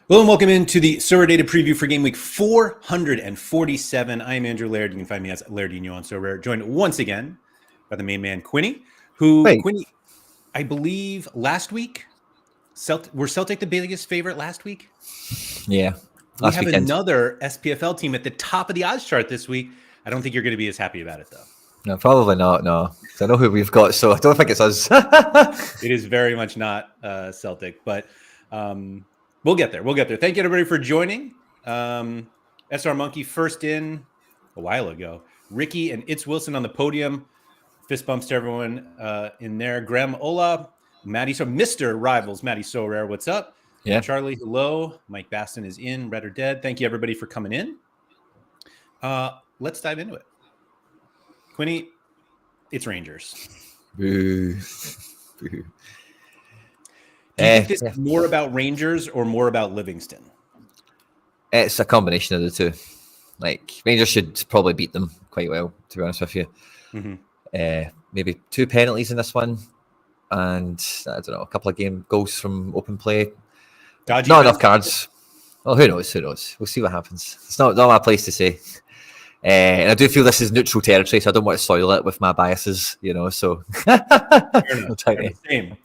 Hello and welcome into the SorareData preview for game week 447. I am Andrew Laird. You can find me as Lairdinho on Sorare, joined once again by the main man, Quinny, Quinny, I believe last week, were Celtic the biggest favorite last week? Yeah. We have another SPFL team at the top of the odds chart this week. I don't think you're going to be as happy about it, though. No, probably not, no. I know who we've got, so I don't think it's us. It is very much not Celtic, but... We'll get there. Thank you, everybody, for joining. SR Monkey first in a while ago. Ricky and It's Wilson on the podium. Fist bumps to everyone in there. Graham, hola. Maddie, so Mr. Rivals, Maddie Sorare, what's up? Yeah. Charlie, hello. Mike Baston is in. Red or Dead. Thank you, everybody, for coming in. Let's dive into it. Quinny, it's Rangers. Boo. Boo. Do you think this is more about Rangers or more about Livingston? It's a combination of the two. Like, Rangers should probably beat them quite well, to be honest with you. Mm-hmm. Maybe 2 penalties in this one. And, I don't know, a couple of game goals from open play. Not enough cards. Well, who knows? We'll see what happens. It's not my place to say. And I do feel this is neutral territory, so I don't want to soil it with my biases, so.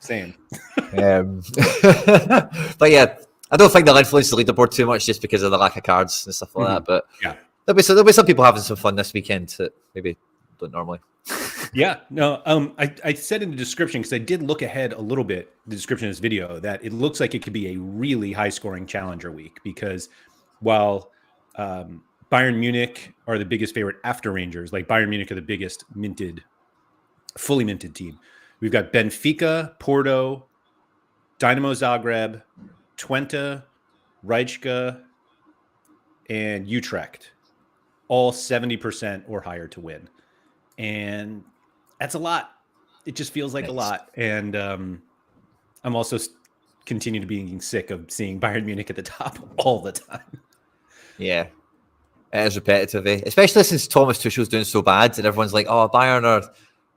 Same. But yeah, I don't think they'll influence the leaderboard too much just because of the lack of cards and stuff like that. But yeah, there'll be some people having some fun this weekend that maybe don't normally. Yeah, no. I said in the description, because I did look ahead a little bit, the description of this video, that it looks like it could be a really high-scoring challenger week because while Bayern Munich are the biggest favorite after Rangers, like Bayern Munich are the biggest fully minted team. We've got Benfica, Porto, Dinamo Zagreb, Twente, Rijeka, and Utrecht, all 70% or higher to win. And that's a lot. It just feels like a lot. And I'm also continue to being sick of seeing Bayern Munich at the top all the time. Yeah. It is repetitive, especially since Thomas Tuchel's doing so bad and everyone's like, oh, Bayern are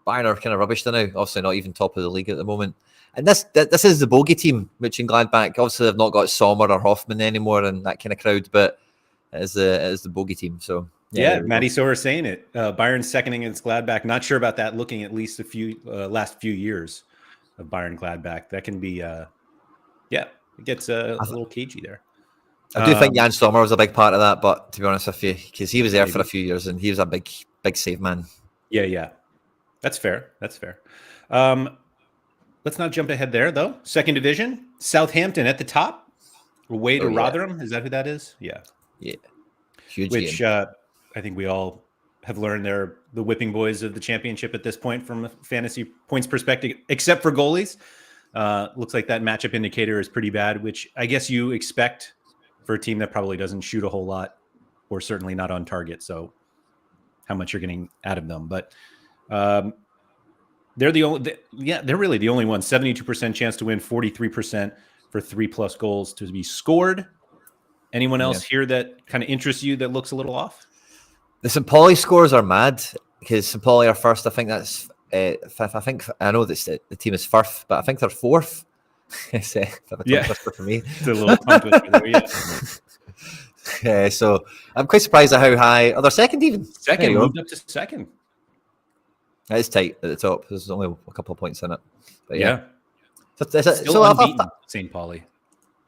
kind of rubbish now. Obviously not even top of the league at the moment. And this is the bogey team, which in Gladbach, obviously they've not got Sommer or Hoffman anymore and that kind of crowd, but it is the bogey team. So yeah, Maddie Sower saying it. Bayern seconding against Gladbach. Not sure about that. Looking at least last few years of Bayern Gladbach, that can be it gets a little cagey there. I do think Jan Sommer was a big part of that, but to be honest with you, because he was there for a few years and he was a big save man. Yeah. That's fair. Let's not jump ahead there, though. Second division, Southampton at the top. Away to Rotherham. Is that who that is? Yeah. Yeah. Huge Which game. I think we all have learned they're the whipping boys of the championship at this point from a fantasy points perspective, except for goalies. Looks like that matchup indicator is pretty bad, which I guess you expect for a team that probably doesn't shoot a whole lot or certainly not on target. So how much you're getting out of them. But they're really the only one. 72% chance to win, 43% for 3+ goals to be scored. Anyone else here that kind of interests you that looks a little off? The St. Pauli scores are mad because St. Pauli are first. I think that's fifth. I know that the team is first, but I think they're fourth. It's a twister for me. It's a little tongue twister there, so I'm quite surprised at how high. They're second even. Second, moved up to second. That is tight at the top. There's only a couple of points in it. But yeah. So unbeaten, St. Pauli.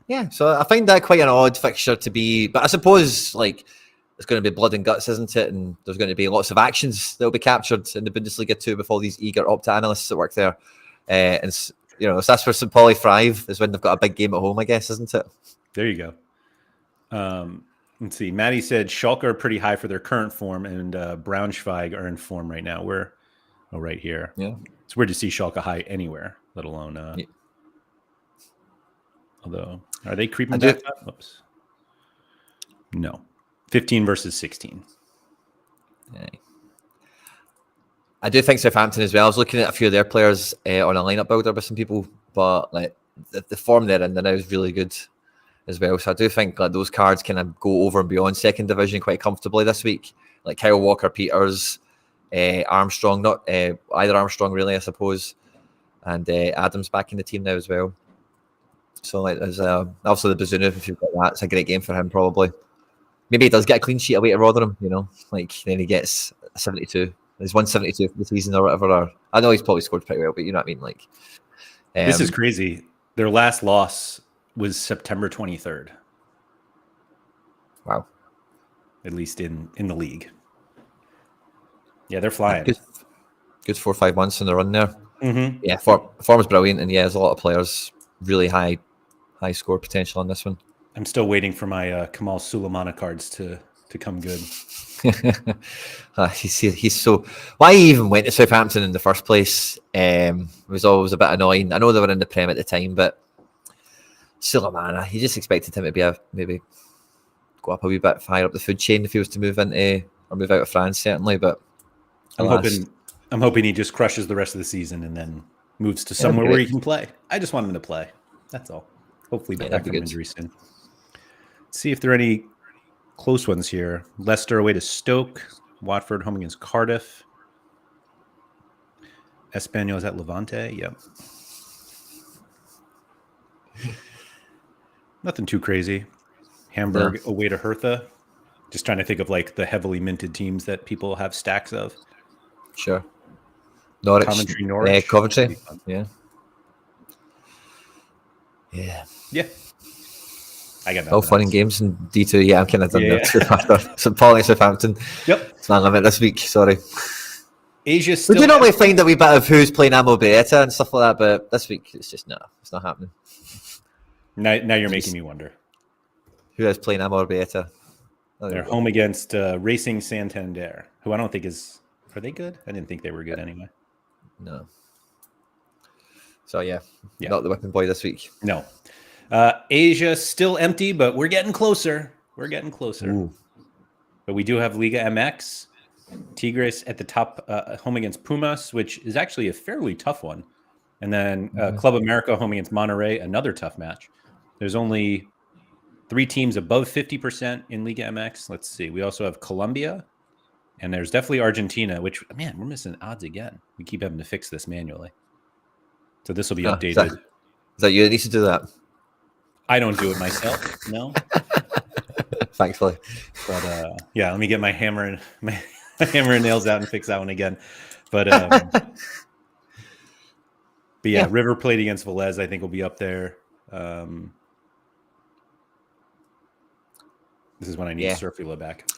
Yeah, so I find that quite an odd fixture to be. But I suppose like it's going to be blood and guts, isn't it? And there's going to be lots of actions that will be captured in the Bundesliga too with all these eager Opta analysts that work there. And so that's where St. Pauli thrive, is when they've got a big game at home, I guess, isn't it? There you go. Let's see. Maddie said Schalke are pretty high for their current form, and Braunschweig are in form right now. We're right here. Yeah, it's weird to see Schalke high anywhere, let alone. Although, are they creeping back up? Oops. No, 15 versus 16. Yeah. I do think Southampton as well. I was looking at a few of their players on a lineup builder with some people, but like the form they're in now is really good as well. So I do think like those cards kind of go over and beyond second division quite comfortably this week. Like Kyle Walker-Peters, Armstrong, not either Armstrong really, I suppose, and Adams back in the team now as well. So like there's also the Bazunu, if you've got that, it's a great game for him probably. Maybe he does get a clean sheet away to Rotherham, like then he gets a 72. He's 172 for the season or whatever. Or I know he's probably scored pretty well, but you know what I mean? Like this is crazy. Their last loss was September 23rd. Wow. At least in the league. Yeah, they're flying. Good 4 or 5 months in the run there. Mm-hmm. Yeah, form is brilliant, and yeah, there's a lot of players really high score potential on this one. I'm still waiting for my Kamal Suleimana cards to come good. He's so. Why he even went to Southampton in the first place was always a bit annoying. I know they were in the Prem at the time, but Suleimana, he just expected him to be maybe go up a wee bit higher up the food chain if he was to move into or move out of France, certainly. But I'm hoping he just crushes the rest of the season and then moves to somewhere where he can play. I just want him to play. That's all. Hopefully back from injury soon. Let's see if there are any close ones here. Leicester away to Stoke. Watford home against Cardiff. Espanyol is at Levante. Yep. Nothing too crazy. Hamburg away to Hertha. Just trying to think of like the heavily minted teams that people have stacks of. Sure. Norwich. Coventry. Yeah. I got all fun and games in D2. Yeah, I'm kind of done there. St. Paul and Southampton. Yep. It's my limit this week. Sorry. Asia still. We do normally find a wee bit of who's playing Dinamo Zagreb and stuff like that, but this week it's just it's not happening. Now you're making me wonder. Who is playing Dinamo Zagreb? They're home against Racing Santander, who I don't think is. Are they good? I didn't think they were good anyway. No. So not the whipping boy this week. No. Asia still empty, but we're getting closer. Ooh. But we do have Liga MX. Tigres at the top, home against Pumas, which is actually a fairly tough one. And then Club America home against Monterrey, another tough match. There's only 3 teams above 50% in Liga MX. Let's see. We also have Colombia. And there's definitely Argentina, which, man, we're missing odds again. We keep having to fix this manually. So this will be updated. Is that you that needs to do that? I don't do it myself, no. Thankfully. But let me get my hammer and nails out and fix that one again. But River Plate against Velez, I think will be up there. This is when I need Surfula back.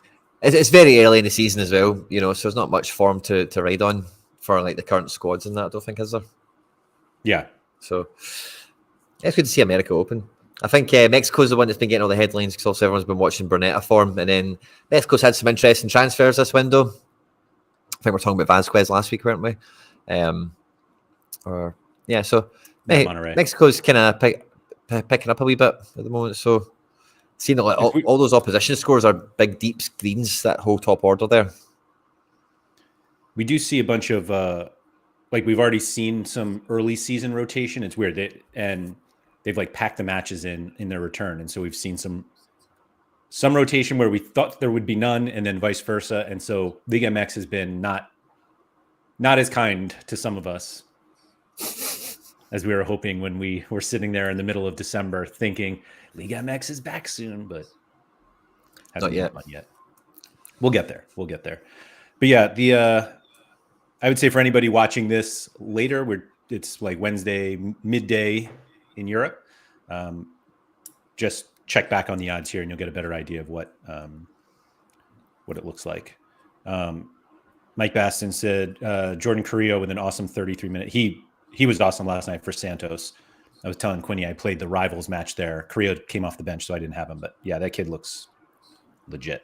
It's very early in the season as well, so there's not much form to ride on for like the current squads and that, I don't think, is there? Yeah. So it's good to see America open. I think Mexico's the one that's been getting all the headlines because also everyone's been watching Burnetta form, and then Mexico's had some interesting transfers this window. I think we were talking about Vasquez last week, weren't we? Mexico's kind of picking up a wee bit at the moment, so seeing that all those opposition scores are big, deep screens, that whole top order there. We do see a bunch of, we've already seen some early season rotation. It's weird. They've like packed the matches in their return. And so we've seen some rotation where we thought there would be none, and then vice versa. And so Liga MX has been not as kind to some of us as we were hoping when we were sitting there in the middle of December thinking Liga MX is back soon, but not yet. We'll get there. But yeah, I would say for anybody watching this later, it's like Wednesday midday in Europe. Just check back on the odds here, and you'll get a better idea of what it looks like. Mike Baston said Jordan Carrillo with an awesome 33-minute. He was awesome last night for Santos. I was telling Quinny I played the Rivals match there. Carrillo came off the bench, so I didn't have him. But yeah, that kid looks legit.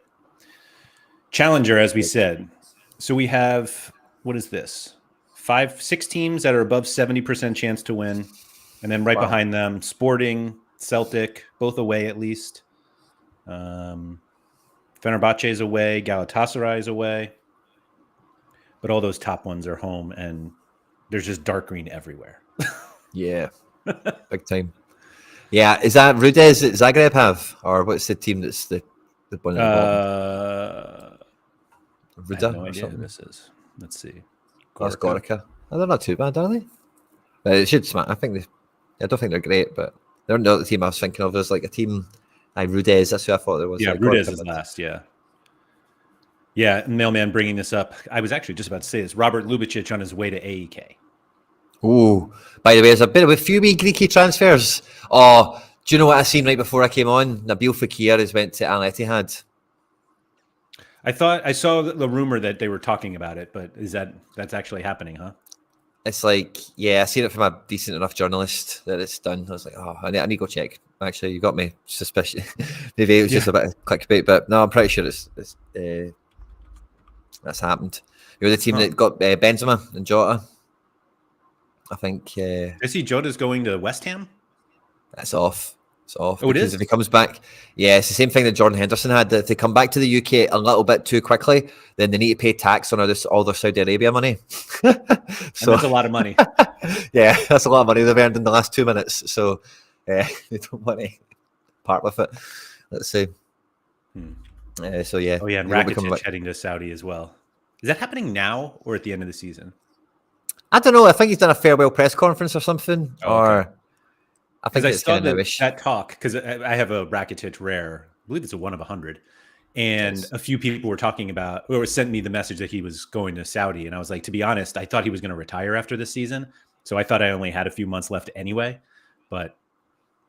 Challenger, as we said. So we have, what is this? 6 teams that are above 70% chance to win. And then behind them, Sporting, Celtic, both away at least. Fenerbahce is away. Galatasaray is away. But all those top ones are home, and there's just dark green everywhere. Yeah. Big time. Yeah, is that Rudez that Zagreb have? Or what's the team that's the one at the bottom? I have no idea who this is. Let's see. Gorica. Oh, they're not too bad, are they? It should smack. I don't think they're great, but They're not the team I was thinking of. There's like a team, Rudez. That's who I thought there was. Yeah, Rudez is last. Yeah. Yeah, Mailman bringing this up. I was actually just about to say this. Robert Lubicic on his way to AEK. Oh, by the way, there's a bit of a few wee Greeky transfers. Oh, do you know what I seen right before I came on? Nabil Fekir has went to Al Ittihad. I saw the rumor that they were talking about it, but that's actually happening, huh? It's like, yeah, I seen it from a decent enough journalist that it's done. I was like, oh, I need to go check. Actually, you got me suspicious. Maybe it was just a bit of clickbait, but no, I'm pretty sure that's happened. You're the team that got Benzema and Jota. I think. I see Jota's going to West Ham. That's off. It's off. Oh, it is? If he comes back, yeah, it's the same thing that Jordan Henderson had. That if they come back to the UK a little bit too quickly, then they need to pay tax on all their Saudi Arabia money. So that's a lot of money. Yeah, that's a lot of money they've earned in the last 2 minutes. So they don't want to part with it. Let's see. So yeah. Oh yeah, and Rakitic heading to Saudi as well. Is that happening now or at the end of the season? I don't know. I think he's done a farewell press conference or something. Okay. I think it's kind of newish. That talk, because I have a Rakitic rare. I believe it's a 1 of 100. And a few people were talking about, or sent me the message that he was going to Saudi. And I was like, to be honest, I thought he was going to retire after this season. So I thought I only had a few months left anyway. But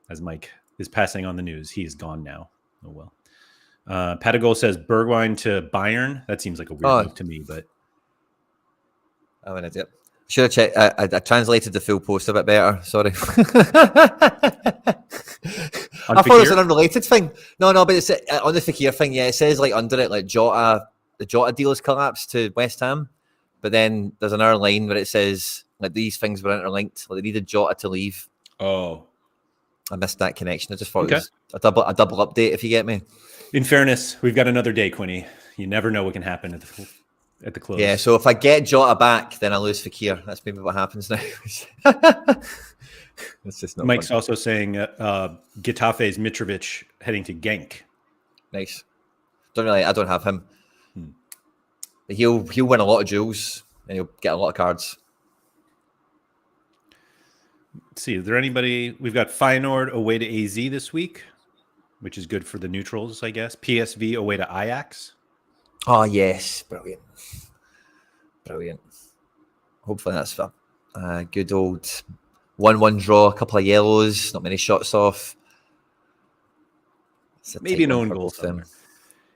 as Mike is passing on the news, he is gone now. Oh, well. Patagol says Bergwijn to Bayern. That seems like a weird move to me, but. I'm an idiot. Should have checked. I translated the full post a bit better. Sorry. I thought it was an unrelated thing. No, but it's on the Fekir thing. Yeah, it says like under it, like the Jota deal has collapsed to West Ham, but then there's another line where it says like these things were interlinked. Like they needed Jota to leave. Oh, I missed that connection. I just thought it was a double update. If you get me. In fairness, we've got another day, Quinny. You never know what can happen at the close. Yeah, so if I get Jota back, then I lose Fekir. That's maybe what happens now. It's just not Mike's fun. also saying Getafe's Mitrovic heading to Genk. Nice. I don't have him. But he'll win a lot of duels and he'll get a lot of cards. Let's see, is there anybody? We've got Feyenoord away to AZ this week, which is good for the neutrals, I guess. PSV away to Ajax. Oh, yes. Brilliant. Hopefully that's a good old 1-1 draw, a couple of yellows, not many shots off. Maybe an own goal somewhere.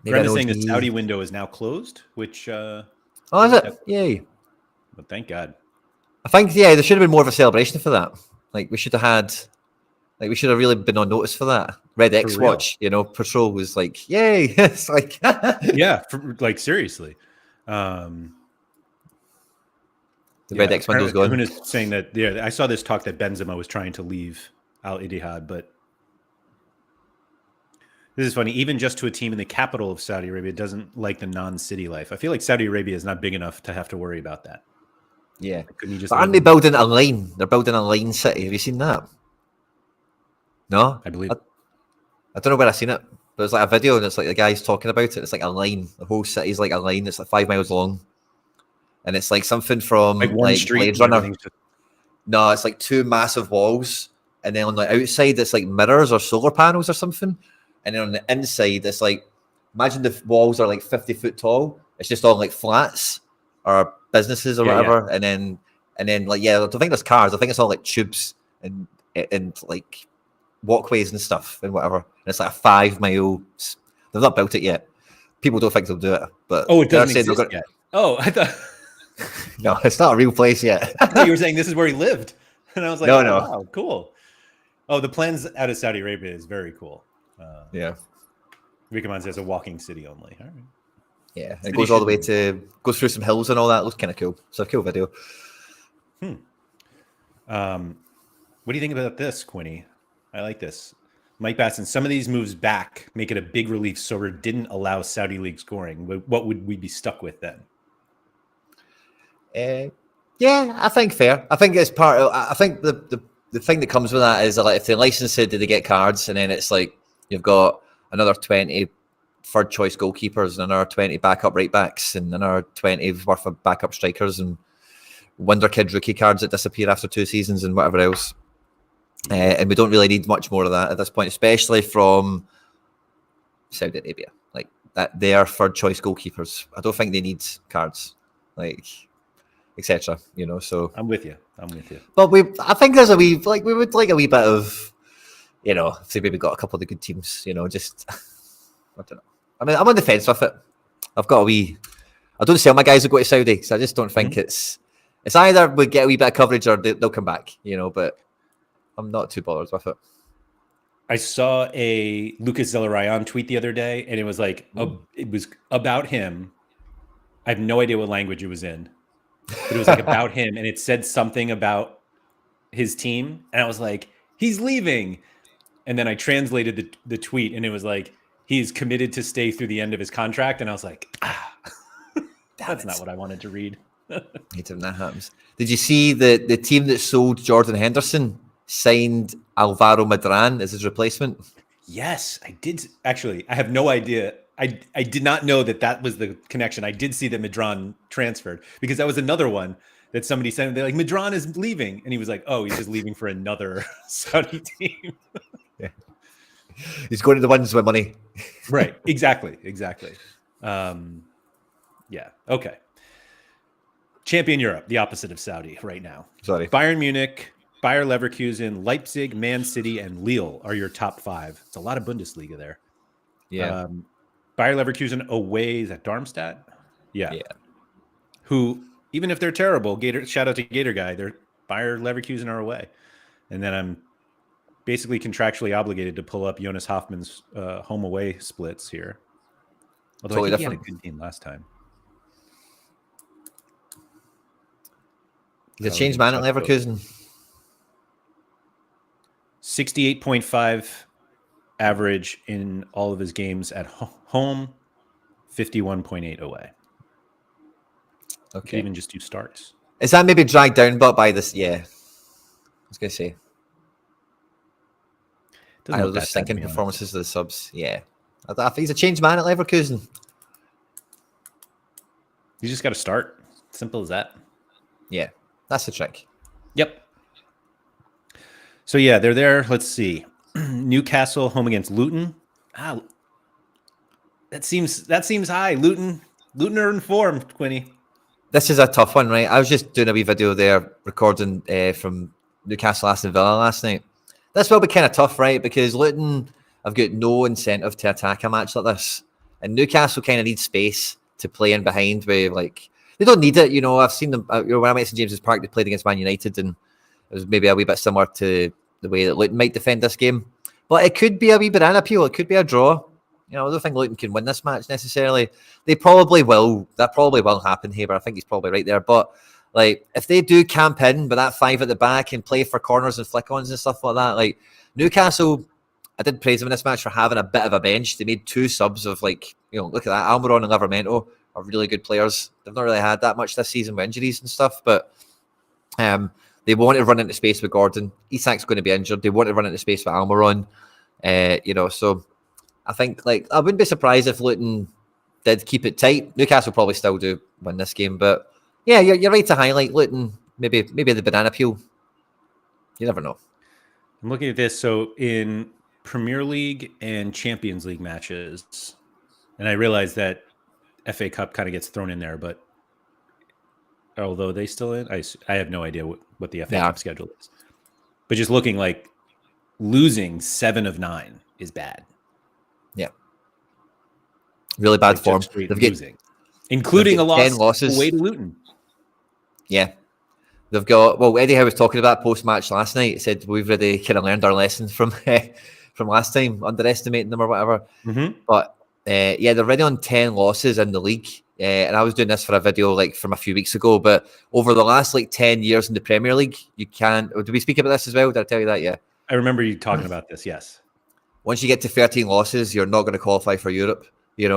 Brenda's saying the Saudi window is now closed, which... is it? Yay. But thank God. I think, there should have been more of a celebration for that. Like, we should have really been on notice for that. Red X Watch, Patrol was like, yay. It's like, yeah, seriously. The Red X window's gone. Everyone is saying that, I saw this talk that Benzema was trying to leave Al Ittihad, but this is funny. Even just to a team in the capital of Saudi Arabia doesn't like the non-city life. I feel like Saudi Arabia is not big enough to have to worry about that. Yeah. But aren't they building a line? They're building a line city. Have you seen that? No? I believe. I don't know where I've seen it, but it's like a video and it's like the guy's talking about it. It's like a line. The whole city's like a line. It's like 5 miles long. And it's like something from like Blade Runner. No, it's like 2 massive walls. And then on the outside, it's like mirrors or solar panels or something. And then on the inside, it's like, imagine the walls are like 50 foot tall. It's just all like flats or businesses or whatever. Yeah. And then like, I don't think there's cars. I think it's all like tubes and like walkways and stuff and whatever. And it's like a 5 mile. They've not built it yet. People don't think they'll do it. But it doesn't exist yet. Oh, I thought. No, it's not a real place yet. You were saying this is where he lived. And I was like, no. Wow, cool. Oh, the plans out of Saudi Arabia is very cool. Yeah. Rikaman says a walking city only. All right. Yeah, it goes all the way goes through some hills and all that. It looks kind of cool. It's a cool video. What do you think about this, Quinny? I like this. Mike Batson, some of these moves back make it a big relief Sorare didn't allow Saudi League scoring. What would we be stuck with then? Yeah, I think fair. I think it's part of, I think the thing that comes with that is like if they license it, do they get cards? And then it's like you've got another 20 third choice goalkeepers and another 20 backup right backs and another 20 worth of backup strikers and wonder kid rookie cards that disappear after 2 seasons and whatever else. And we don't really need much more of that at this point, especially from Saudi Arabia. Like that, they are third choice goalkeepers. I don't think they need cards, like etc. So I'm with you. But I think there's we would like a wee bit of, say maybe got a couple of the good teams. Just I don't know. I mean, I'm on the fence with it. I've got I don't sell my guys who go to Saudi, so I just don't think it's either we get a wee bit of coverage or they'll come back. But I'm not too bothered with it. I saw a Lucas Zelarayan tweet the other day, and it was like, it was about him. I have no idea what language it was in, but it was like about him, and it said something about his team, and I was like, he's leaving. And then I translated the tweet, and it was like, he's committed to stay through the end of his contract, and I was like, that's not what I wanted to read. Hate when that happens. Did you see the team that sold Jordan Henderson signed Alvaro Madran as his replacement? Yes, I did. Actually, I have no idea. I did not know that was the connection. I did see that Madran transferred, because that was another one that somebody sent. They're like, Madran is leaving. And he was like, oh, he's just leaving for another Saudi team. Yeah. He's going to the ones with money. Right. Exactly. Yeah. Okay. Champion Europe, the opposite of Saudi right now. Sorry. Bayern Munich, Bayer Leverkusen, Leipzig, Man City, and Lille are your top 5. It's a lot of Bundesliga there. Yeah. Bayer Leverkusen away, is that Darmstadt? Yeah. Who, even if they're terrible, shout out to Gator Guy, Bayer Leverkusen are away. And then I'm basically contractually obligated to pull up Jonas Hoffman's home away splits here. Although totally I think he had a good team last time. He's a changed man at Leverkusen. 68.5 average in all of his games at home, 51.8 away. Okay. Even just 2 starts. Is that maybe dragged down by this? Yeah. I was going to say. I was just thinking performances of the subs. Yeah. I think he's a changed man at Leverkusen. You just got to start. Simple as that. Yeah. That's the trick. Yep. So yeah, they're there. Let's see. Newcastle home against Luton. That seems high. Luton are informed, Quinny. This is a tough one, right? I was just doing a wee video there, recording from Newcastle Aston Villa last night. This will be kind of tough, right? Because Luton have got no incentive to attack a match like this, and Newcastle kind of need space to play in behind. Where they don't need it. I've seen them when I went to St James's Park. They played against Man United, and it was maybe a wee bit similar to the way that Luton might defend this game. But it could be a wee banana peel. It could be a draw. I don't think Luton can win this match necessarily. They probably will. That probably will happen, Haber. I think he's probably right there. But if they do camp in with that 5 at the back and play for corners and flick-ons and stuff like that, Newcastle, I did praise them in this match for having a bit of a bench. They made 2 subs of look at that. Almiron and Livramento are really good players. They've not really had that much this season with injuries and stuff, but they want to run into space with Gordon. Isak's going to be injured. They want to run into space with Almiron. So I think I wouldn't be surprised if Luton did keep it tight. Newcastle probably still do win this game, but yeah, you're right to highlight Luton. Maybe the banana peel. You never know. I'm looking at this. So in Premier League and Champions League matches, and I realize that FA Cup kind of gets thrown in there, but although they still in, I have no idea what the FA Cup schedule is. But just looking losing 7 of 9 is bad. Yeah. Really bad form. They've losing. Including a loss 10 losses away to Luton. Yeah. They've got, Eddie Howe was talking about post-match last night. He said, we've really kind of learned our lesson from last time, underestimating them or whatever. Mm-hmm. But they're already on 10 losses in the league. And I was doing this for a video from a few weeks ago, but over the last 10 years in the Premier League, you can't. Did we speak about this as well? Did I tell you that? Yeah. I remember you talking about this. Yes. Once you get to 13 losses, you're not going to qualify for Europe.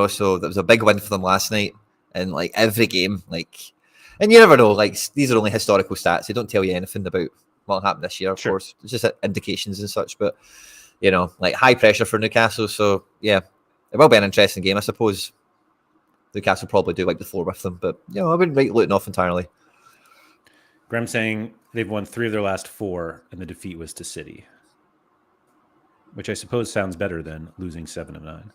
So that was a big win for them last night. And every game, and you never know, these are only historical stats. They don't tell you anything about what happened this year, of course. It's just indications and such. But, high pressure for Newcastle. So, yeah, it will be an interesting game, I suppose. Newcastle probably do like the floor with them, but I wouldn't write Luton off entirely. Graham saying they've won 3 of their last 4, and the defeat was to City. which I suppose sounds better than losing 7 of 9.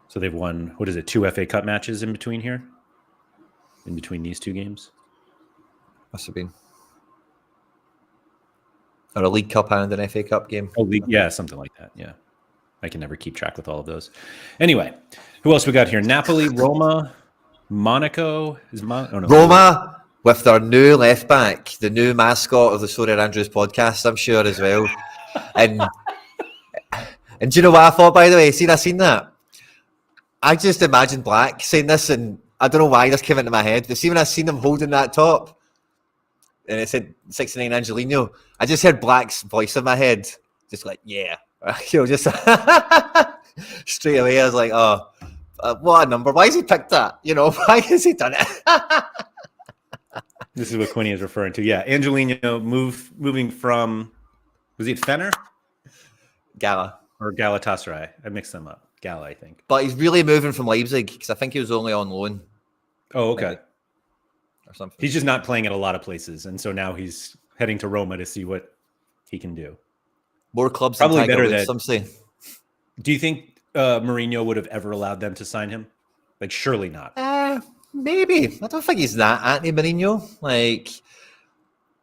So they've won, 2 FA Cup matches in between here? In between these 2 games? Must have been. Or a League Cup and an FA Cup game. Oh, yeah, something like that. Yeah. I can never keep track with all of those. Anyway, who else we got here? Napoli, Roma, Monaco. Roma with their new left back, the new mascot of the Sorare Andrews podcast, I'm sure as well. And do you know what I thought, by the way? I seen that. I just imagined Black saying this, and I don't know why this came into my head. But see, when I seen him holding that top, and it said 69 Angelino, I just heard Black's voice in my head, just like, yeah. Just straight away, I was like, oh, what a number. Why has he picked that? Why has he done it? This is what Quinny is referring to. Yeah, Angelino moving from, was it Fenner? Gala. Or Galatasaray. I mixed them up. Gala, I think. But he's really moving from Leipzig, because I think he was only on loan. Oh, okay. Or something. He's just not playing at a lot of places, and so now he's heading to Roma to see what he can do. More clubs probably than Tiger better Woods, that. Some say. Do you think Mourinho would have ever allowed them to sign him? Like, surely not. Maybe. I don't think he's that anti-Mourinho. Like,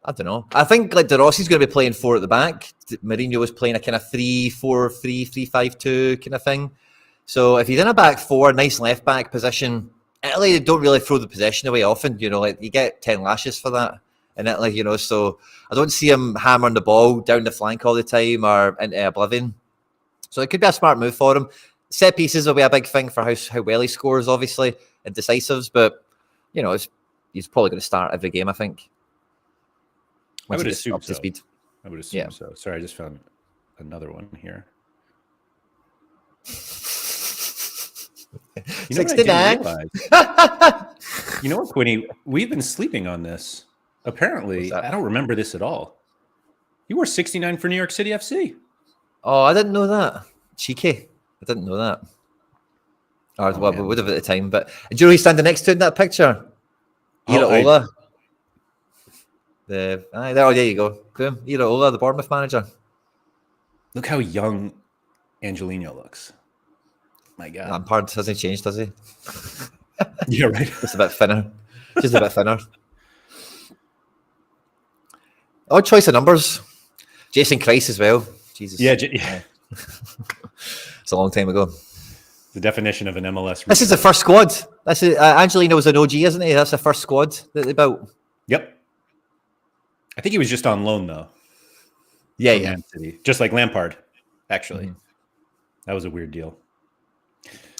I don't know. I think like De Rossi's going to be playing 4 at the back. Mourinho was playing a kind of 3-4-3, 3-5-2 kind of thing. So if he's in a back 4, nice left back position, Italy don't really throw the possession away often. Like you get 10 lashes for that in Italy. So I don't see him hammering the ball down the flank all the time or into oblivion. So it could be a smart move for him. Set pieces will be a big thing for how well he scores, obviously, and decisives. But he's probably going to start every game, I think. I would assume up to so. Speed. I would assume so. Sorry, I just found another one here. 69. You know what, Quinny? We've been sleeping on this. Apparently, I don't remember this at all. You wore 69 for New York City FC. Oh, I didn't know that. Cheeky. I didn't know that. We would have at the time. But do you know who's standing next to in that picture? Iraola. There you go. Boom. Iraola, the Bournemouth manager. Look how young Angelino looks. My God. Lampard hasn't changed, has he? Yeah, right. Just a bit thinner. Odd choice of numbers. Jason Christ as well. Jesus. Yeah. It's a long time ago. The definition of an MLS. This is the first squad. This is Angelino was an OG, isn't he? That's the first squad that they built. Yep. I think he was just on loan though. Yeah. Man City. Just like Lampard, actually. Mm-hmm. That was a weird deal.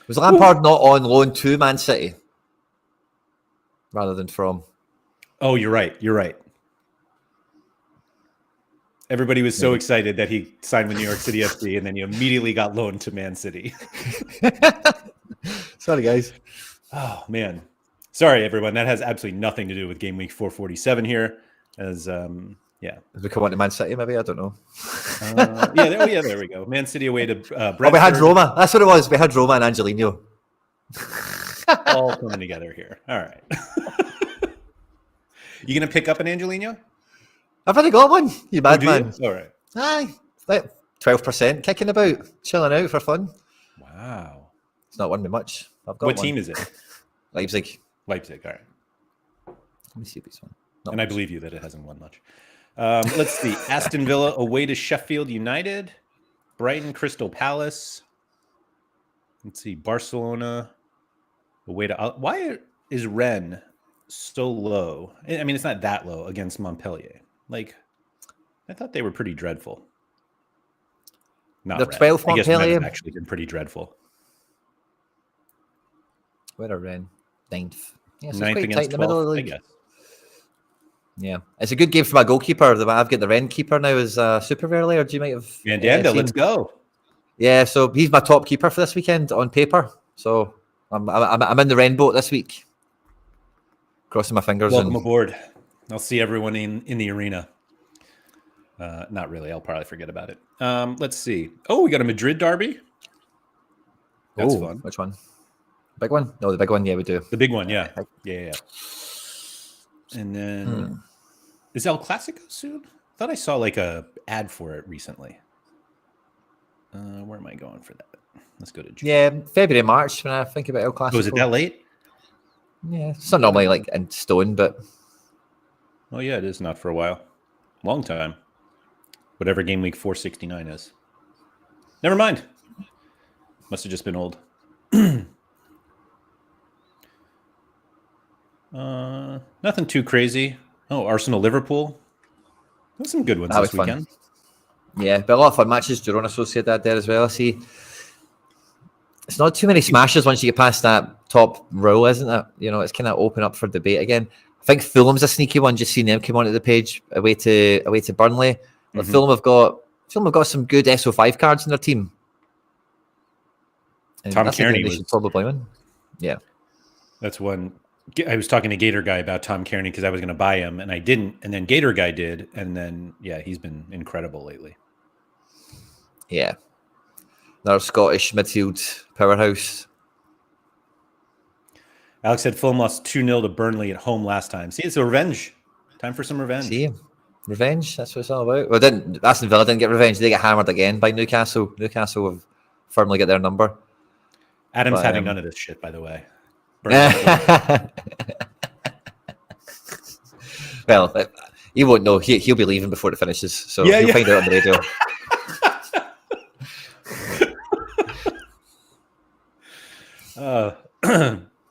Was Lampard not on loan to Man City rather than from? Oh, you're right. Everybody was so excited that he signed with New York City FC, and then he immediately got loaned to Man City. Sorry, guys. Oh, man. Sorry, everyone. That has absolutely nothing to do with game week 447 here. As we come on to Man City, maybe? I don't know. There we go. Man City away to Brentford. We had Roma. That's what it was. We had Roma and Angelino. All coming together here. All right. You going to pick up an Angelino? I've already got one. You bad man. All right. Aye. 12% kicking about, chilling out for fun. Wow. It's not won me much. I've got What one. team is it? Leipzig. All right. Let me see this one. I believe you that it hasn't won much. Let's see. Aston Villa away to Sheffield United. Brighton, Crystal Palace. Let's see. Barcelona away to... Why is Rennes so low? I mean, it's not that low against Montpellier. Like, I thought they were pretty dreadful. Not the 12th Montpellier. I guess Rennes have actually been pretty dreadful. Where are Rennes? 9th. Yeah, so 9th against 12th, in the middle of the league. I guess. Yeah, it's a good game for my goalkeeper. I've got the Rennes keeper now as super rarely, or do you might have? Mandanda, let's go. Yeah, so he's my top keeper for this weekend on paper. So I'm in the Rennes boat this week. Crossing my fingers. Welcome aboard. I'll see everyone in the arena. Not really. I'll probably forget about it. Let's see. Oh, we got a Madrid derby. That's fun. Which one? Big one? No, the big one. Yeah, we do. The big one. Yeah. And then is El Clasico soon? I thought I saw like a ad for it recently. Where am I going for that? Let's go to June. Yeah, February, March, when I think about El Clasico. Was it that late? Yeah, it's not normally like in stone, but... Oh, yeah, it is not for a while. Long time. Whatever game week 469 is. Never mind. Must have just been old. Nothing too crazy. Oh, Arsenal-Liverpool. There's some good ones this weekend. Yeah, but a lot of fun matches. Girona Sociedad there as well. I see. It's not too many smashes once you get past that top row, isn't it? You know, it's kind of open up for debate again. I think Fulham's a sneaky one. Just seen them come onto the page away to Burnley. But Fulham have got some good SO5 cards in their team. And Tom Kearney should probably win. Yeah, that's one. I was talking to Gator Guy about Tom Kearney because I was going to buy him and I didn't, and then Gator Guy did, and then he's been incredible lately. Yeah, another Scottish midfield powerhouse. Alex said Fulham lost 2-0 to Burnley at home last time. See, it's a revenge. Time for some revenge. See, revenge. That's what it's all about. Well, Aston Villa didn't get revenge. They get hammered again by Newcastle. Newcastle have firmly got their number. Adam's having none of this shit, by the way. Well, he won't know. He'll be leaving before it finishes, so he'll find out on the radio.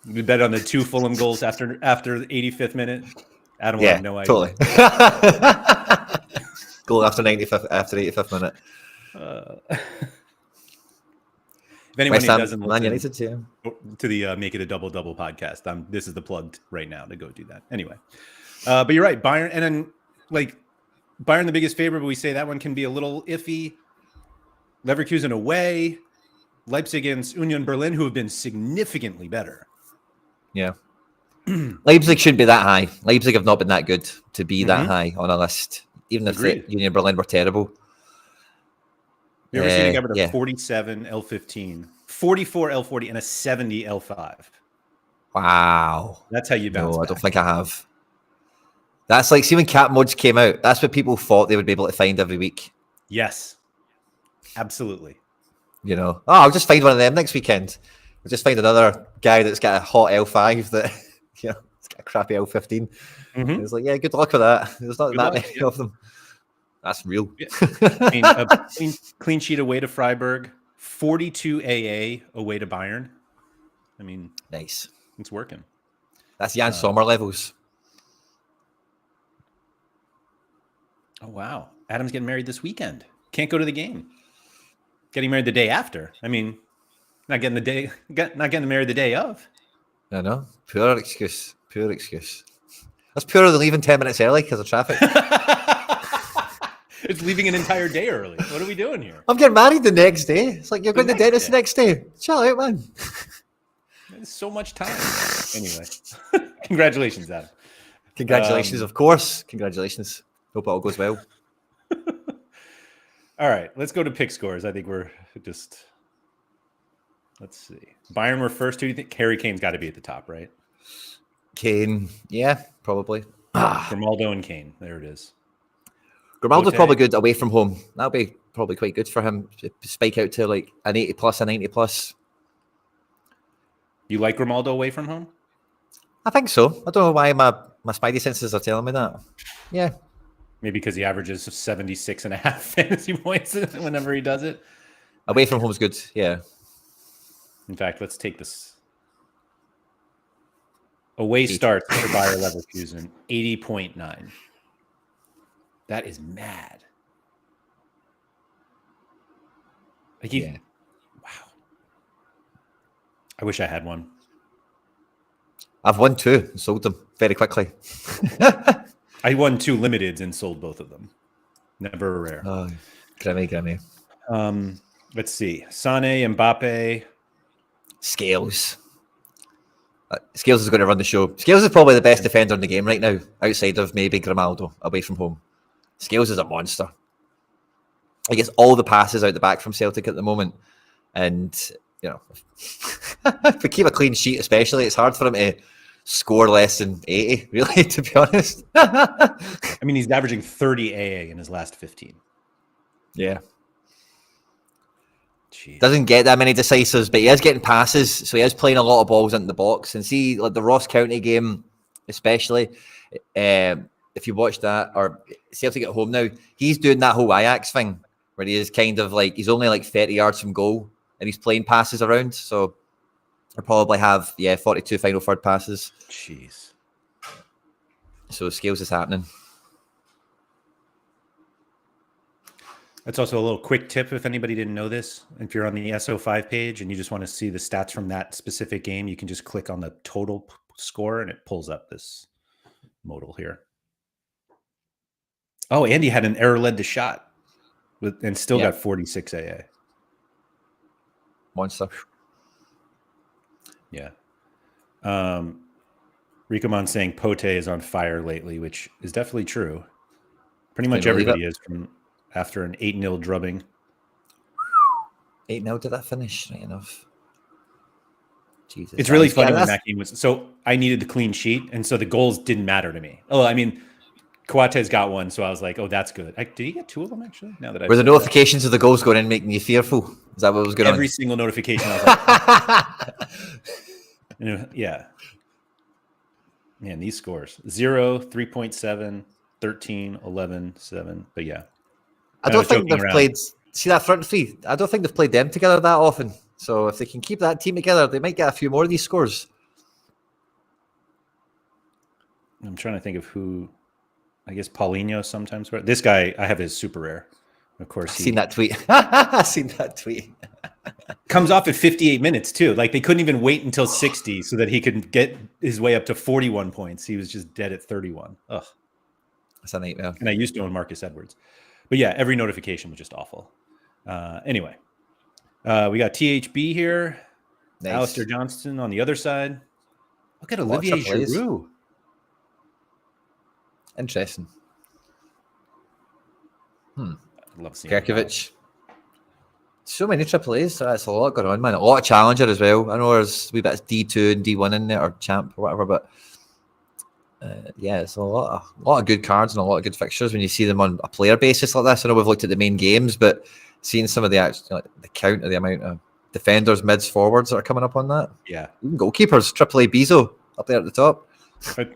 We bet on the 2 Fulham goals after the 85th minute. Adam will have no idea. Totally. Goal after 85th minute. If anyone who doesn't listen to the Make It a Double podcast, this is the plug right now to go do that. Anyway, but you're right, Bayern, and then Bayern the biggest favorite, but we say that one can be a little iffy. Leverkusen away, Leipzig against Union Berlin, who have been significantly better. Yeah, Leipzig shouldn't be that high. Leipzig have not been that good to be that high on a list, even if Union Berlin were terrible. You ever seen a guy with a 47 L15, 44 L40, and a 70 L5? Wow. That's how you bounce back. I don't think I have. That's like, see when cap mods came out, that's what people thought they would be able to find every week. Yes. Absolutely. You know, I'll just find one of them next weekend. We'll just find another guy that's got a hot L5 that, it's got a crappy L15. It's like, good luck with that. There's not that many of them. That's real. I mean, a clean sheet away to Freiburg, 42 AA away to Bayern. I mean, nice. It's working. That's Jan Sommer levels. Oh, wow. Adam's getting married this weekend. Can't go to the game. Getting married the day after. I mean, not getting married the day of. I know. Pure excuse. That's purer than leaving 10 minutes early because of traffic. It's leaving an entire day early. What are we doing here? I'm getting married the next day. It's like you're going to the dentist the next day. Chill out, man. There's so much time. Anyway, congratulations, Adam. Congratulations, of course. Congratulations. Hope it all goes well. All right, let's go to pick scores. I think we're just... Let's see. Bayern were first. Who do you think? Harry Kane's got to be at the top, right? Kane. Yeah, probably. Grimaldo and Kane. There it is. Grimaldo's probably good away from home. That'll be probably quite good for him to spike out to like an 80 plus, a 90 plus. You like Grimaldo away from home? I think so. I don't know why my spidey senses are telling me that. Yeah. Maybe because he averages 76.5 fantasy points whenever he does it. Away from home is good. Yeah. In fact, let's take this. Away starts for Bayer Leverkusen, 80.9. That is mad. Wow. I wish I had one. I've won 2 and sold them very quickly. I won 2 limiteds and sold both of them. Never a rare. Oh, Grimmy. Let's see. Sané, Mbappe. Scales. Scales is going to run the show. Scales is probably the best defender in the game right now, outside of maybe Grimaldo away from home. Scales is a monster. He gets all the passes out the back from Celtic at the moment. And, if we keep a clean sheet especially, it's hard for him to score less than 80, really, to be honest. I mean, he's averaging 30 AA in his last 15. Yeah. Jeez. Doesn't get that many decisives, but he is getting passes, so he is playing a lot of balls into the box. And see, like the Ross County game, especially, if you watch that, or Celtic at home now, he's doing that whole Ajax thing where he is kind of like, he's only like 30 yards from goal and he's playing passes around. So he'll probably have, 42 final third passes. Jeez. So Scales is happening. That's also a little quick tip if anybody didn't know this. If you're on the SO5 page and you just want to see the stats from that specific game, you can just click on the total score and it pulls up this modal here. Oh, Andy had an error led to shot and still got 46 AA. Monster. Yeah. Ricomon saying Pote is on fire lately, which is definitely true. Pretty much everybody is from after an 8-0 drubbing. 8-0 did that finish? Right enough. Jesus. It's really funny when that game was. So I needed the clean sheet, and so the goals didn't matter to me. Oh, I mean, Coates got one, so I was like, "Oh, that's good." Did he get 2 of them actually? Now that I were the notifications of the goals going in making you fearful? Is that what was going on? Every single notification. I was like, yeah. Man, these scores 0, 3.7, 13, 11, 7. But yeah. I don't think they've played. See that front three? I don't think they've played them together that often. So if they can keep that team together, they might get a few more of these scores. I'm trying to think of who. I guess Paulinho sometimes. This guy, I have his super rare. Of course, I've seen that tweet. I've seen that tweet. Comes off at 58 minutes too. Like they couldn't even wait until 60 so that he could get his way up to 41 points. He was just dead at 31. Ugh, that's a nightmare. And I used to own Marcus Edwards, but yeah, every notification was just awful. Anyway, we got THB here. Nice. Alistair Johnston on the other side. Look at Olivier Giroud. Interesting. I'd love seeing Kerkovic. So many AAAs. That's a lot going on, man. A lot of Challenger as well. I know there's a wee bit of D2 and D1 in there, or Champ or whatever, but it's a lot of good cards and a lot of good fixtures when you see them on a player basis like this. I know we've looked at the main games, but seeing some of the actual, the count of the amount of defenders, mids, forwards that are coming up on that. Yeah. Even goalkeepers, AAA Bezo up there at the top.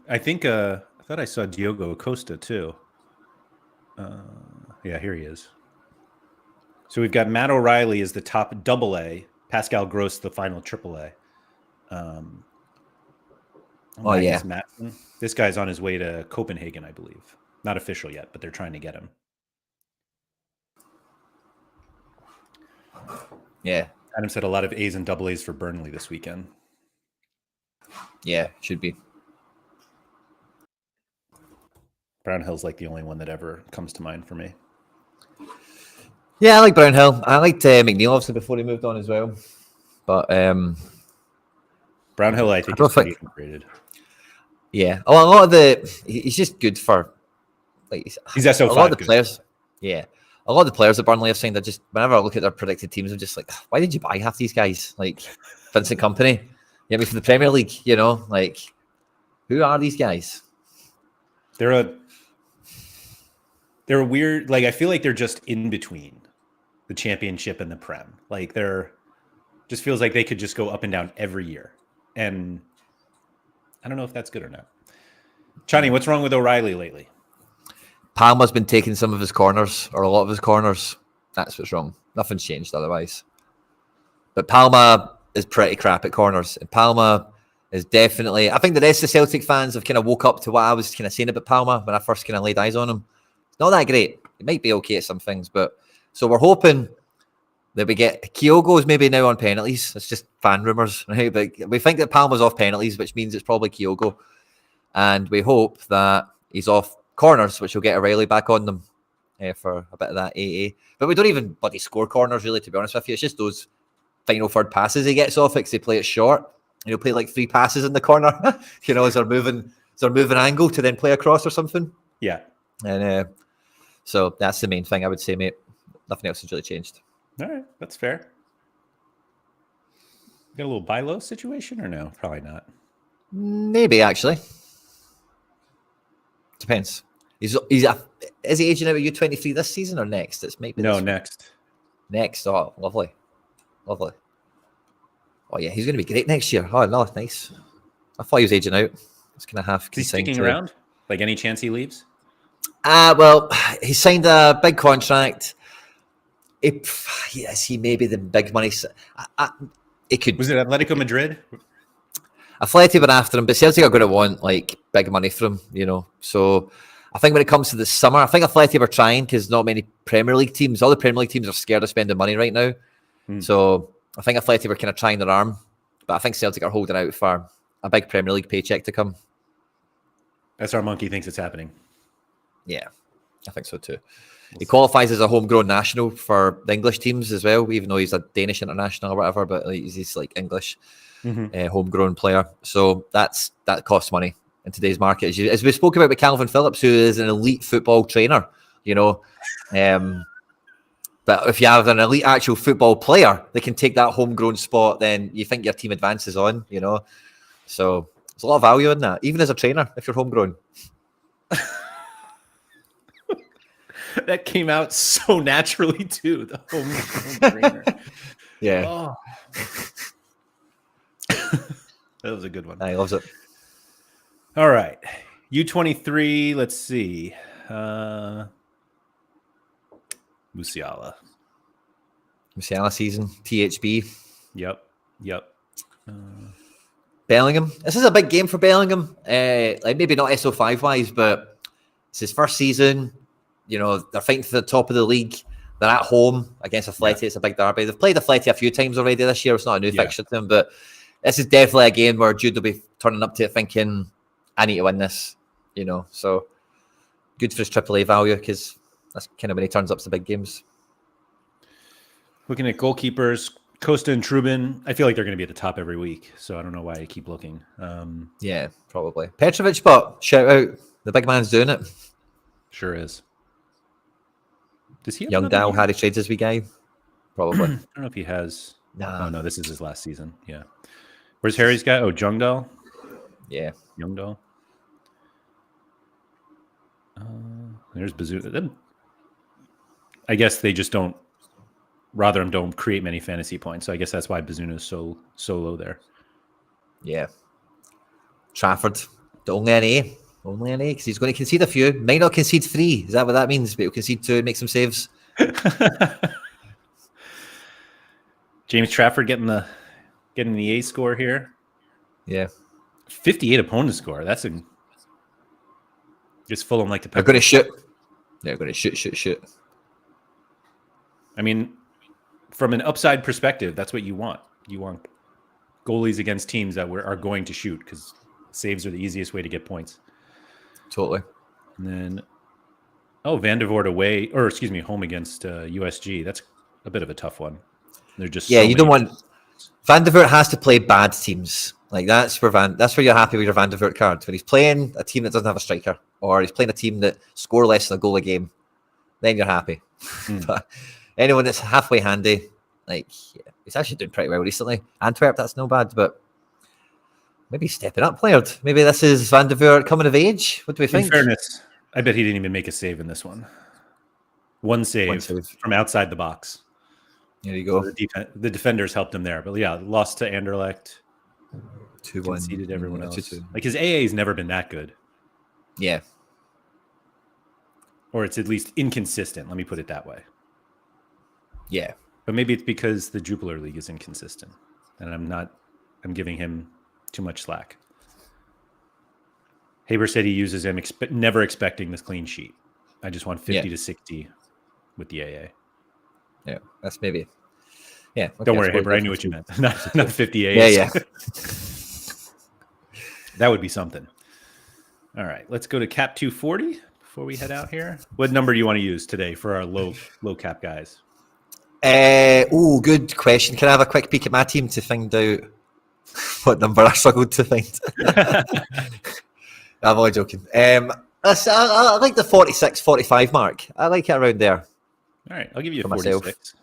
I think I thought I saw Diogo Acosta too. Yeah, here he is. So we've got Matt O'Reilly as the top AA, Pascal Gross the final AAA. Magnus Matson. This guy's on his way to Copenhagen, I believe. Not official yet, but they're trying to get him. Yeah. Adam said a lot of A's and AA's for Burnley this weekend. Yeah, should be. Brownhill's like the only one that ever comes to mind for me. Yeah, I like Brownhill. I liked McNeil obviously before he moved on as well. But Brownhill, I think, is pretty underrated. Yeah. Oh, a lot of he's just good for he's SO5. A lot of the players. Yeah. A lot of the players that Burnley have signed, just whenever I look at their predicted teams, I'm just like, why did you buy half these guys? Like Vincent Kompany, you know, for the Premier League, you know, like who are these guys? They're a weird, like I feel like they're just in between the Championship and the Prem. Like just feels like they could just go up and down every year. And I don't know if that's good or not. Chani, what's wrong with O'Reilly lately? Palma's been taking some of his corners, or a lot of his corners. That's what's wrong. Nothing's changed otherwise. But Palma is pretty crap at corners. And Palma is definitely... I think the rest of the Celtic fans have kind of woke up to what I was kind of saying about Palma when I first kind of laid eyes on him. It's not that great. It might be okay at some things, but... So we're hoping that we get... Kyogo's maybe now on penalties. It's just fan rumours, right? But we think that Palma's off penalties, which means it's probably Kyogo. And we hope that he's off corners, which will get O'Reilly back on them for a bit of that AA. But we don't even bloody score corners, really, to be honest with you. It's just those final third passes he gets off it because they play it short. And he'll play like 3 passes in the corner, you know, as they're moving angle to then play across or something. Yeah. And so that's the main thing I would say, mate. Nothing else has really changed. All right. That's fair. Got a little buy low situation or no? Probably not. Maybe, actually. Depends. Is he aging out at U23 this season or next? It's maybe no next. Next. Oh, lovely. Lovely. Oh yeah, he's going to be great next year. Oh no, nice. I thought he was aging out. It's going to have. Is he sticking around? Like any chance he leaves? Well, he signed a big contract. Yes, he may be the big money. It could. Was it Atletico Madrid? Atleti were after him, but Celtic are going to want like big money from him, So I think when it comes to the summer, I think Atleti were trying because not many Premier League teams, all the Premier League teams are scared of spending money right now. So I think Atleti were kind of trying their arm, but I think Celtic are holding out for a big Premier League paycheck to come. SR Monkey thinks it's happening. Yeah, I think so too. He qualifies as a homegrown national for the English teams as well, even though he's a Danish international or whatever, but he's like English homegrown player. So that costs money in today's market. As we spoke about with Calvin Phillips, who is an elite football trainer, but if you have an elite actual football player that can take that homegrown spot, then you think your team advances on, So there's a lot of value in that, even as a trainer, if you're homegrown. That came out so naturally too. The home trainer. Yeah. Oh. That was a good one. He loves it. All right. U23, let's see. Musiala season, THB. Yep. Bellingham. This is a big game for Bellingham. Like maybe not SO5 wise, but it's his first season. They're fighting for the top of the league. They're at home against Atleti. Yeah. It's a big derby. They've played Atleti a few times already this year. It's not a new fixture to them, but this is definitely a game where Jude will be turning up to it thinking, I need to win this, So good for his AAA value because that's kind of when he turns up to big games. Looking at goalkeepers, Costa and Trubin, I feel like they're going to be at the top every week, so I don't know why I keep looking. Yeah, probably. Petrovic, but shout out. The big man's doing it. Sure is. Does he have Young Dal, Harry Trades this week, guy? Probably. I don't know if he has. Nah. Oh, no, this is his last season. Yeah. Where's Harry's guy? Oh, Jungdal? Yeah. Jungdal. There's Bazuna. I guess they just don't, Rotherham don't create many fantasy points. So I guess that's why Bazuna is so low there. Yeah. Trafford, the only NA. Only NA, because he's going to concede a few. Might not concede 3. Is that what that means? But he'll concede 2 and make some saves. James Trafford getting the A score here. Yeah. 58 opponent score. That's just Fulham like to. They're going to shoot. They're going to shoot. I mean, from an upside perspective, that's what you want. You want goalies against teams that are going to shoot because saves are the easiest way to get points. Totally. And then, Van der Voort away, home against USG. That's a bit of a tough one. They're just you don't want Van der Voort has to play bad teams. Like that's where you're happy with your Van der Voort card. When he's playing a team that doesn't have a striker, or he's playing a team that score less than a goal a game, then you're happy. But anyone that's halfway handy, he's actually doing pretty well recently. Antwerp, that's no bad, but maybe stepping up, Laird. Maybe this is Van der Voort coming of age. What do we think? In fairness, I bet he didn't even make a save in this one. One save from outside the box. There you go. So the defenders helped him there. But yeah, lost to Anderlecht. 2-1. Conceded everyone else. 2-2. Like his AA has never been that good. Yeah. Or it's at least inconsistent. Let me put it that way. Yeah. But maybe it's because the Jupiler League is inconsistent. And I'm giving him too much slack. Haber said he uses him never expecting this clean sheet. I just want 50 to 60 with the AA. Yeah, that's maybe. Yeah. Okay, don't worry, Haber. I knew what you meant. Not 50 AAs. Yeah. That would be something. All right, let's go to cap 240 before we head out here. What number do you want to use today for our low cap guys? Good question. Can I have a quick peek at my team to find out what number I struggled to find? I'm only joking. I like the 46, 45 mark. I like it around there. All right, I'll give you a 46. Myself.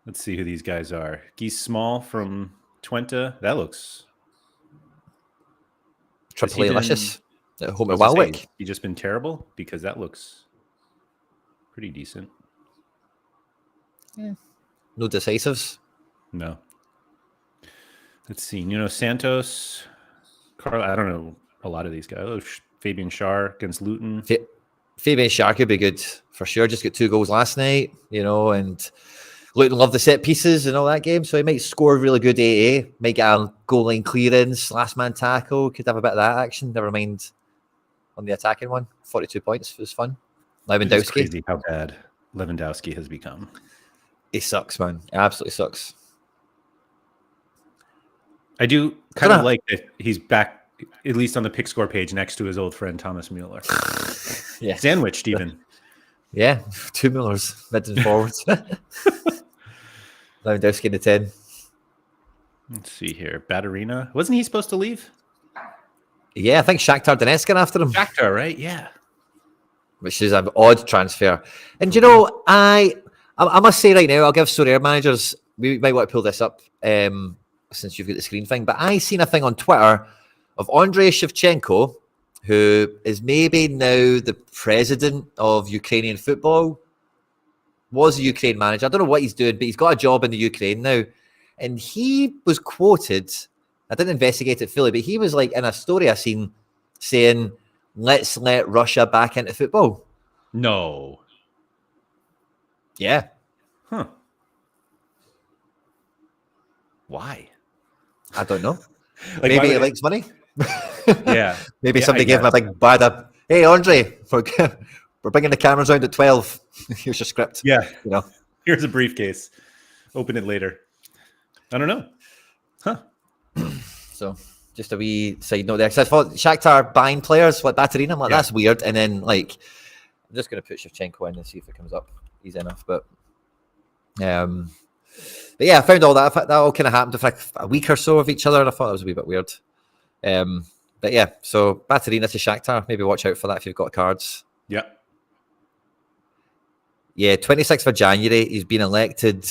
Let's see who these guys are. Guy Small from Twente. That looks AAA delicious. Home at Walwick. He just been terrible because that looks pretty decent. Yeah. No decisives. No. Let's see. Nuno Santos, Carl. I don't know a lot of these guys. Oh, Fabian Schär against Luton. Fabian Schär could be good for sure. Just got 2 goals last night, and Luton love the set pieces and all that game, so he might score really good AA. Might get a goal line clearance, last man tackle. Could have a bit of that action. Never mind on the attacking one. 42 points was fun. Lewandowski. It's crazy how bad Lewandowski has become. He sucks, man. He absolutely sucks. I do kind of like that he's back, at least on the pick score page, next to his old friend Thomas Mueller. Yeah. Sandwiched even. Yeah, 2 Muellers, mid and forwards. Lewandowski in the 10. Let's see here. Batterina. Wasn't he supposed to leave? Yeah, I think Shakhtar Donetsk got after him. Shakhtar, right? Yeah. Which is an odd transfer. And I must say right now, I'll give Sorare managers, we might want to pull this up since you've got the screen thing, but I seen a thing on Twitter of Andrei Shevchenko, who is maybe now the president of Ukrainian football, was a Ukraine manager. I don't know what he's doing, but he's got a job in the Ukraine now. And he was quoted, I didn't investigate it fully, but he was like in a story I seen saying, let's let Russia back into football. No. Yeah. Huh. Why? I don't know. Maybe he likes money. Yeah. Maybe somebody gave him a big bad up. Hey, Andre, we're bringing the cameras around at 12. Here's your script. Yeah. Here's a briefcase. Open it later. I don't know. Huh. So just a wee side note there. Because I thought Shakhtar buying players like Batterina. I'm like, that's weird. And then I'm just going to put Shevchenko in and see if it comes up. Easy enough. But yeah, I found all that. That all kind of happened for like a week or so of each other. And I thought it was a wee bit weird. But yeah, so Batterina to Shakhtar. Maybe watch out for that if you've got cards. Yeah. Yeah, 26th of January, he's been elected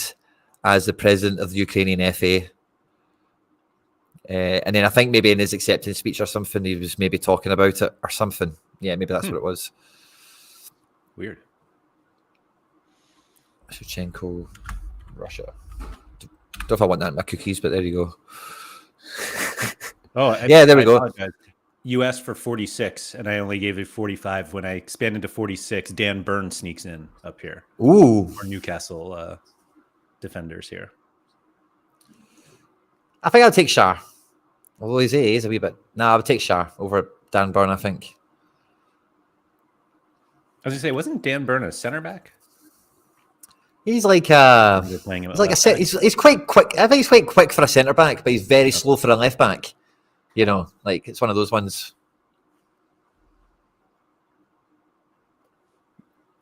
as the president of the Ukrainian FA. And then I think maybe in his acceptance speech or something, he was maybe talking about it or something. Yeah, maybe that's what it was. Weird. Shevchenko, Russia. Don't know if I want that in my cookies, but there you go. Oh, yeah, there we go. You asked for 46, and I only gave it 45. When I expanded to 46, Dan Burn sneaks in up here. Ooh. For Newcastle defenders here. I think I'll take Schär. Although he's a wee bit. No, I would take Schär over Dan Burn, I think. I was going to say, wasn't Dan Burn a center back? He's like he's quite quick. I think he's quite quick for a centre back, but he's very slow for a left back. It's one of those ones.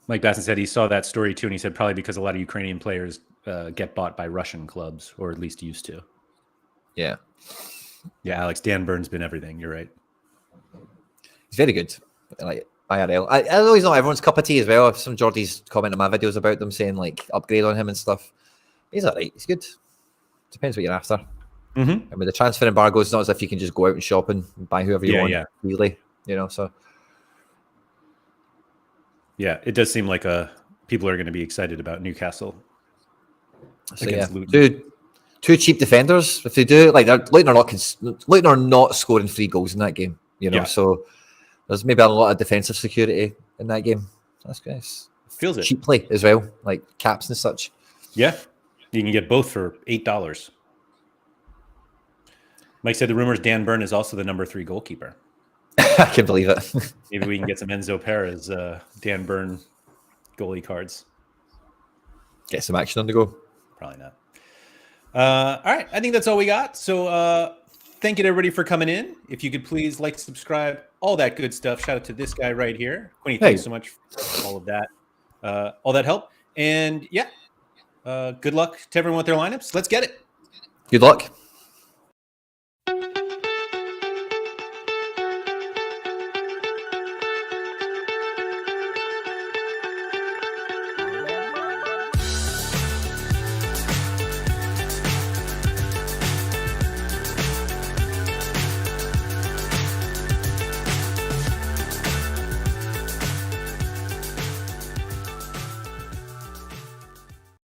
Mike Basson said he saw that story too, and he said probably because a lot of Ukrainian players get bought by Russian clubs, or at least used to. Yeah. Yeah, Alex, Dan Burn's been everything. You're right. He's very good. Like IRL. I know he's not everyone's cup of tea as well. Some Geordies comment on my videos about them saying upgrade on him and stuff. He's all right. He's good. Depends what you're after. Mm-hmm. And with the transfer embargo, it's not as if you can just go out and shop and buy whoever you want. Really, so. Yeah, it does seem like people are going to be excited about Newcastle. So two cheap defenders. If they do, Luton are not scoring 3 goals in that game. So there's maybe a lot of defensive security in that game. That's good. Feels it cheaply as well, like caps and such. Yeah, you can get both for $8. Mike said the rumors Dan Burn is also the number 3 goalkeeper. I can't believe it. Maybe we can get some Enzo Perez, Dan Burn goalie cards. Get some action on the go. Probably not. All right. I think that's all we got. So thank you to everybody for coming in. If you could please like, subscribe, all that good stuff. Shout out to this guy right here. Quinny, thanks so much for all of that. All that help. And yeah, good luck to everyone with their lineups. Let's get it. Good luck.